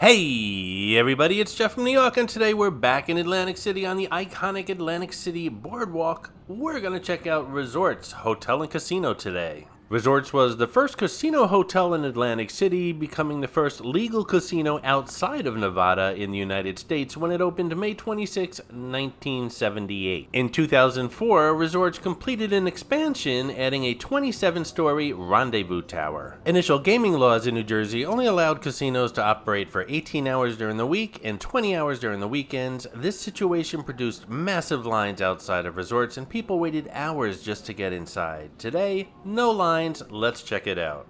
Hey everybody, it's Jeff from New York, and today we're back in Atlantic City on the iconic Atlantic City Boardwalk. We're going to check out Resorts Hotel and Casino today. Resorts was the first casino hotel in Atlantic City, becoming the first legal casino outside of Nevada in the United States when it opened May 26, 1978. In 2004, Resorts completed an expansion, adding a 27-story rendezvous tower. Initial gaming laws in New Jersey only allowed casinos to operate for 18 hours during the week and 20 hours during the weekends. This situation produced massive lines outside of Resorts, and people waited hours just to get inside. Today, no lines. Let's check it out.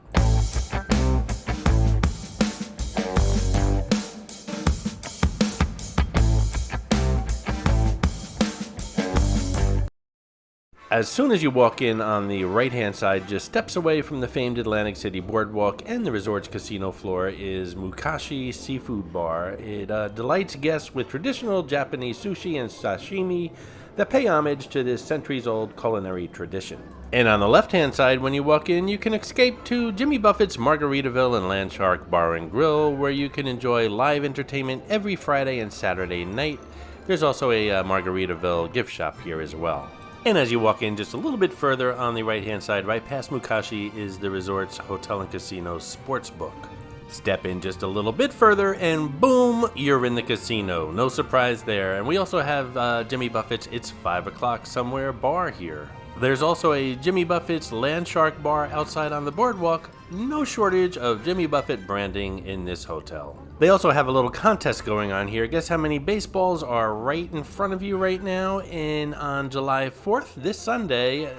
As soon as you walk in on the right-hand side, just steps away from the famed Atlantic City Boardwalk and the Resorts casino floor, is Mukashi Seafood Bar. It delights guests with traditional Japanese sushi and sashimi that pay homage to this centuries-old culinary tradition. And on the left-hand side, when you walk in, you can escape to Jimmy Buffett's Margaritaville and Landshark Bar and Grill, where you can enjoy live entertainment every Friday and Saturday night. There's also a Margaritaville gift shop here as well. And as you walk in just a little bit further on the right-hand side, right past Mukashi, is the Resorts Hotel and Casino Sportsbook. Step in just a little bit further and boom, you're in the casino. No surprise there. And we also have Jimmy Buffett's It's 5 O'Clock Somewhere bar here. There's also a Jimmy Buffett's Landshark Bar outside on the boardwalk. No shortage of Jimmy Buffett branding in this hotel. They also have a little contest going on here. Guess how many baseballs are right in front of you right now? And on July 4th, this Sunday,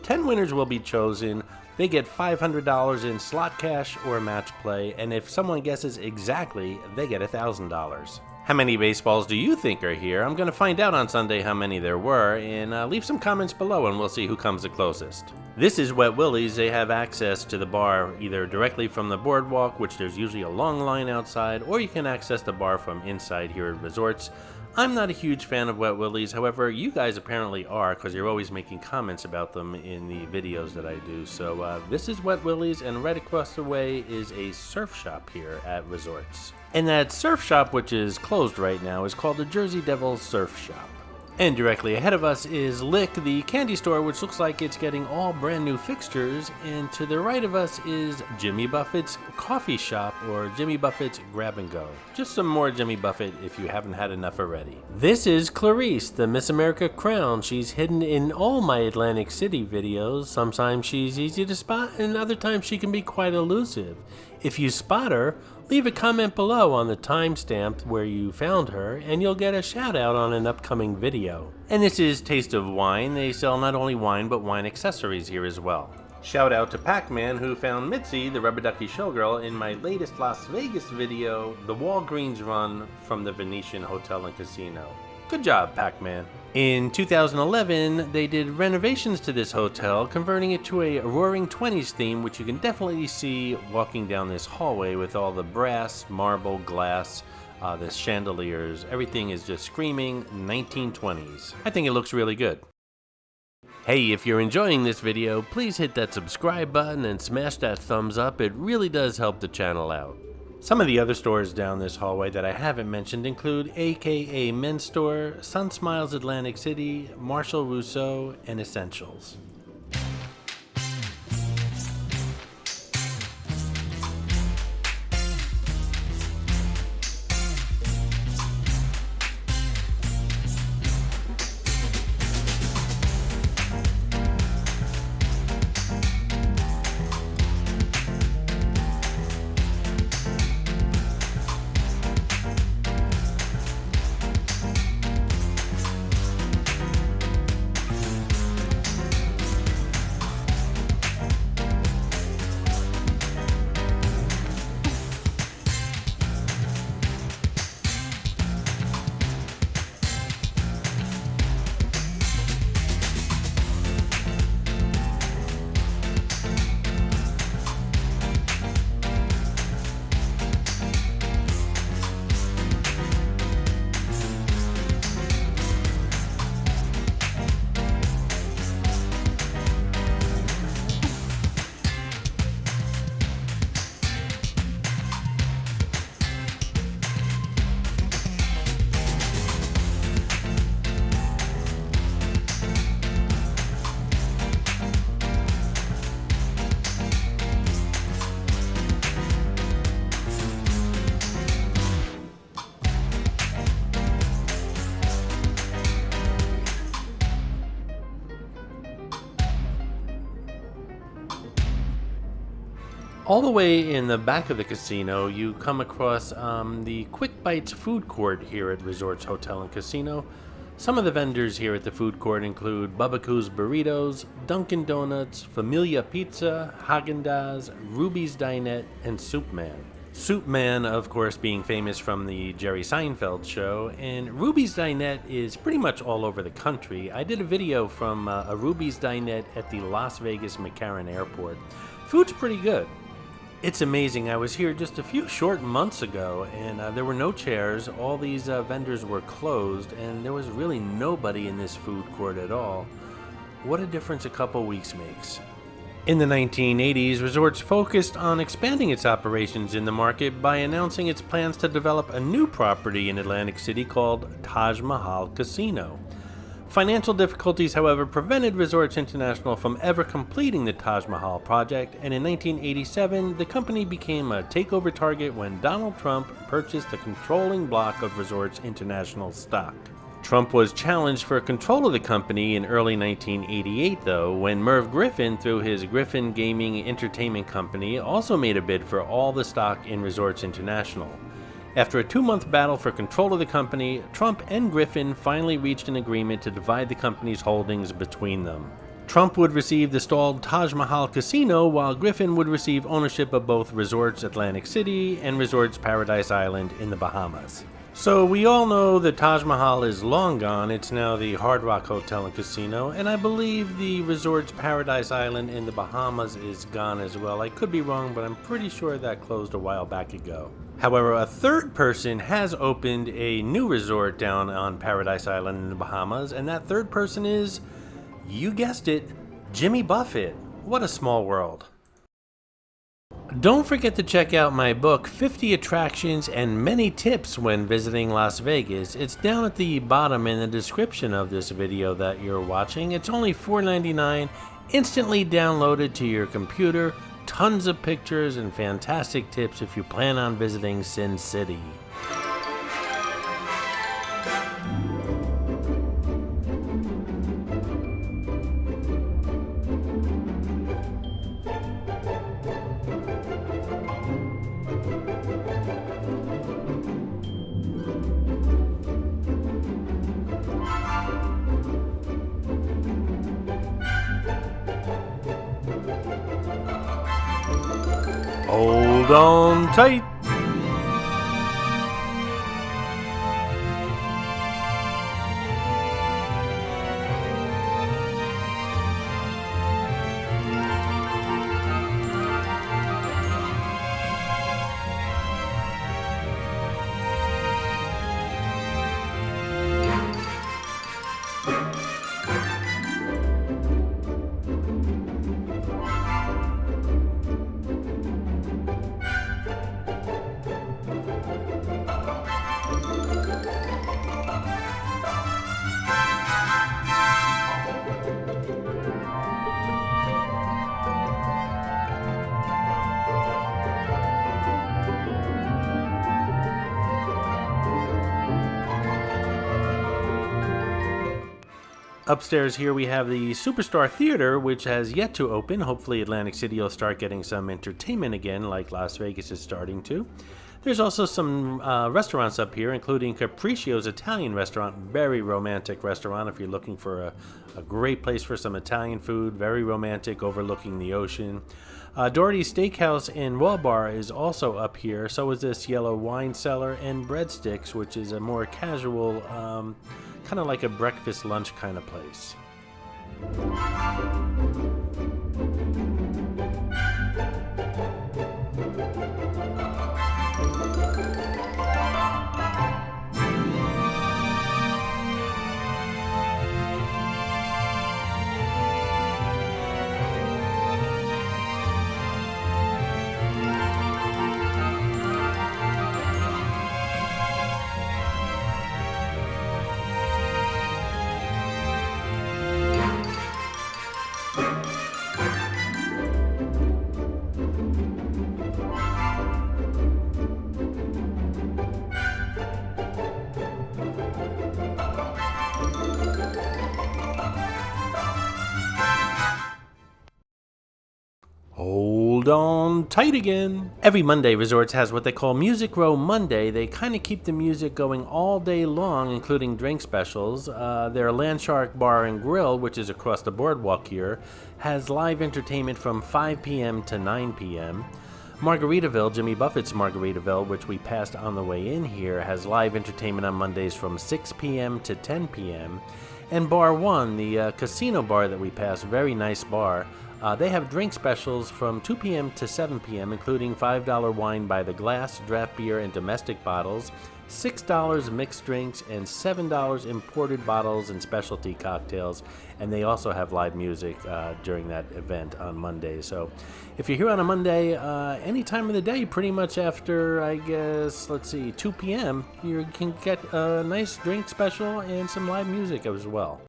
10 winners will be chosen. They get $500 in slot cash or match play, and if someone guesses exactly, they get $1,000. How many baseballs do you think are here? I'm going to find out on Sunday how many there were, and leave some comments below and we'll see who comes the closest. This is Wet Willie's. They have access to the bar either directly from the boardwalk, which there's usually a long line outside, or you can access the bar from inside here at Resorts. I'm not a huge fan of Wet Willie's, however, you guys apparently are, because you're always making comments about them in the videos that I do. So this is Wet Willie's, and right across the way is a surf shop here at Resorts. And that surf shop, which is closed right now, is called the Jersey Devil Surf Shop. And directly ahead of us is Lick, the candy store, which looks like it's getting all brand new fixtures. And to the right of us is Jimmy Buffett's Coffee Shop, or Jimmy Buffett's Grab and Go. Just some more Jimmy Buffett if you haven't had enough already. This is Clarice, the Miss America crown. She's hidden in all my Atlantic City videos. Sometimes she's easy to spot, and other times she can be quite elusive. If you spot her, leave a comment below on the timestamp where you found her, and you'll get a shout out on an upcoming video. And this is Taste of Wine. They sell not only wine, but wine accessories here as well. Shout out to Pac-Man, who found Mitzi, the rubber ducky showgirl, in my latest Las Vegas video, the Walgreens run from the Venetian Hotel and Casino. Good job, Pac-Man. In 2011, they did renovations to this hotel, converting it to a Roaring Twenties theme, which you can definitely see walking down this hallway with all the brass, marble, glass, the chandeliers. Everything is just screaming 1920s. I think it looks really good. Hey, if you're enjoying this video, please hit that subscribe button and smash that thumbs up. It really does help the channel out. Some of the other stores down this hallway that I haven't mentioned include AKA Men's Store, Sun Smiles Atlantic City, Marshall Rousseau, and Essentials. All the way in the back of the casino, you come across the Quick Bites food court here at Resorts Hotel and Casino. Some of the vendors here at the food court include Bubba Burritos, Dunkin' Donuts, Familia Pizza, Haagen-Dazs, Ruby's Dinette, and Soup Man. Soup Man, of course, being famous from the Jerry Seinfeld show, and Ruby's Dinette is pretty much all over the country. I did a video from a Ruby's Dinette at the Las Vegas McCarran Airport. Food's pretty good. It's amazing. I was here just a few short months ago, and there were no chairs. All these vendors were closed, and there was really nobody in this food court at all. What a difference a couple weeks makes. In the 1980s, Resorts focused on expanding its operations in the market by announcing its plans to develop a new property in Atlantic City called Taj Mahal Casino. Financial difficulties, however, prevented Resorts International from ever completing the Taj Mahal project, and in 1987, the company became a takeover target when Donald Trump purchased a controlling block of Resorts International stock. Trump was challenged for control of the company in early 1988, though, when Merv Griffin, through his Griffin Gaming Entertainment Company, also made a bid for all the stock in Resorts International. After a 2-month battle for control of the company, Trump and Griffin finally reached an agreement to divide the company's holdings between them. Trump would receive the stalled Taj Mahal Casino, while Griffin would receive ownership of both Resorts Atlantic City and Resorts Paradise Island in the Bahamas. So we all know that Taj Mahal is long gone. It's now the Hard Rock Hotel and Casino, and I believe the Resorts Paradise Island in the Bahamas is gone as well. I could be wrong, but I'm pretty sure that closed a while back ago. However, a third person has opened a new resort down on Paradise Island in the Bahamas, and that third person is, you guessed it, Jimmy Buffett. What a small world. Don't forget to check out my book, 50 Attractions and Many Tips When Visiting Las Vegas. It's down at the bottom in the description of this video that you're watching. It's only $4.99, instantly downloaded to your computer. Tons of pictures and fantastic tips if you plan on visiting Sin City. Hold on tight. Upstairs here we have the Superstar Theater, which has yet to open. Hopefully Atlantic City will start getting some entertainment again, like Las Vegas is starting to. There's also some restaurants up here, including Capriccio's Italian restaurant. Very romantic restaurant if you're looking for a great place for some Italian food. Very romantic, overlooking the ocean. Doherty's Steakhouse and Raw Bar is also up here. So is this Yellow Wine Cellar and Breadsticks, which is a more casual, kind of like a breakfast lunch kind of place. hold on tight again. Every Monday, Resorts has what they call Music Row Monday. They kind of keep the music going all day long, including drink specials. Their Landshark Bar and Grill, which is across the boardwalk here, has live entertainment from 5 p.m. to 9 p.m. Margaritaville, Jimmy Buffett's Margaritaville, which we passed on the way in here, has live entertainment on Mondays from 6 p.m. to 10 p.m. And Bar 1, the casino bar that we passed, very nice bar, they have drink specials from 2 p.m. to 7 p.m., including $5 wine by the glass, draft beer, and domestic bottles, $6 mixed drinks, and $7 imported bottles and specialty cocktails. And they also have live music during that event on Monday. So if you're here on a Monday, any time of the day, pretty much after, I guess, 2 p.m., you can get a nice drink special and some live music as well.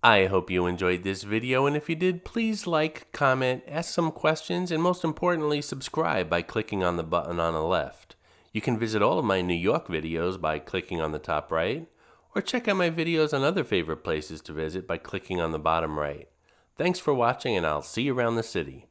I hope you enjoyed this video, and if you did, please like, comment, ask some questions, and most importantly, subscribe by clicking on the button on the left. You can visit all of my New York videos by clicking on the top right, or check out my videos on other favorite places to visit by clicking on the bottom right. Thanks for watching, and I'll see you around the city.